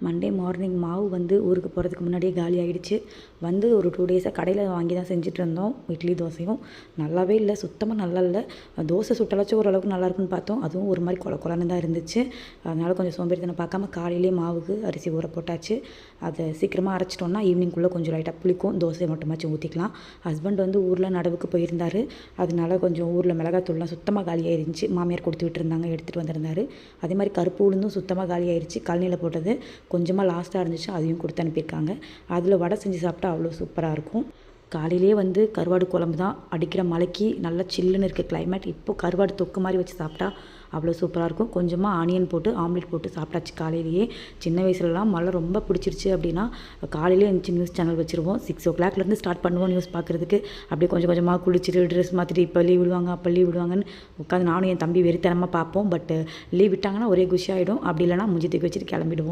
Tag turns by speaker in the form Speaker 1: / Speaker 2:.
Speaker 1: Monday morning மாவு வந்து ஊருக்கு போகிறதுக்கு முன்னாடியே காலி ஆகிடுச்சு. வந்து ஒரு 2 டேஸாக கடையில் வாங்கி தான் செஞ்சுட்டு இருந்தோம். இட்லி தோசையும் நல்லாவே இல்லை, சுத்தமாக நல்லா இல்லை. தோசை சுட்டலாச்சும் ஓரளவுக்கு நல்லாயிருக்குன்னு பார்த்தோம், அதுவும் ஒரு மாதிரி கொல கொலன்னு தான் இருந்துச்சு. அதனால் கொஞ்சம் சோம்பேறித்தனம் பார்க்காம காலையிலே மாவுக்கு அரிசி ஊற போட்டாச்சு. அதை சீக்கிரமாக அரைச்சிட்டோன்னா ஈவினிங்குள்ளே கொஞ்சம் லைட்டாக புளிக்கும், தோசையை மட்டுமாச்சும் ஊற்றிக்கலாம். ஹஸ்பண்ட் வந்து ஊரில் நடவுக்கு போயிருந்தார், அதனால கொஞ்சம் ஊரில் மிளகாத்தூள்லாம் சுத்தமாக காலியாக இருந்துச்சு. மாமியார் கொடுத்து விட்டுருந்தாங்க, எடுத்துகிட்டு வந்திருந்தார். அதே மாதிரி கருப்பு உளுந்தும் சுத்தமாக காலியாகிடுச்சு. கழனியில் போட்டது கொஞ்சமாக லாஸ்ட்டாக இருந்துச்சு, அதையும் கொடுத்து அனுப்பியிருக்காங்க. அதில் வடை செஞ்சு சாப்பிட்டா அவ்வளோ சூப்பராக இருக்கும். காலையிலே வந்து கருவாடு குழம்பு தான். அடிக்கிற மழைக்கு நல்லா சில்லுன்னு இருக்குது கிளைமேட். இப்போது கருவாடு தொக்கு மாதிரி வச்சு சாப்பிட்டா அவ்வளோ சூப்பராக இருக்கும். கொஞ்சமாக ஆனியன் போட்டு ஆம்லேட் போட்டு சாப்பிட்டாச்சு காலையிலேயே. சின்ன வயசுலலாம் மழை ரொம்ப பிடிச்சிருச்சு அப்படின்னா காலையிலே எழுந்துச்சு நியூஸ் சேனல் வச்சுருவோம். 6 o'clockலேருந்து ஸ்டார்ட் பண்ணுவோம் நியூஸ் பார்க்குறதுக்கு. அப்படியே கொஞ்சம் கொஞ்சமாக குளிச்சுட்டு ட்ரெஸ் மாற்றிட்டு இப்போ லீவ் விடுவாங்க அப்போ லீவ் விடுவாங்கன்னு உட்காந்து நானும் என் தம்பி வெறித்தனமாக பார்ப்போம். பட் லீவ் விட்டாங்கன்னா ஒரே குஷி ஆகிடும். அப்படி இல்லைனா மூஞ்சி தூக்கி வச்சுட்டு கிளம்பிடுவோம்.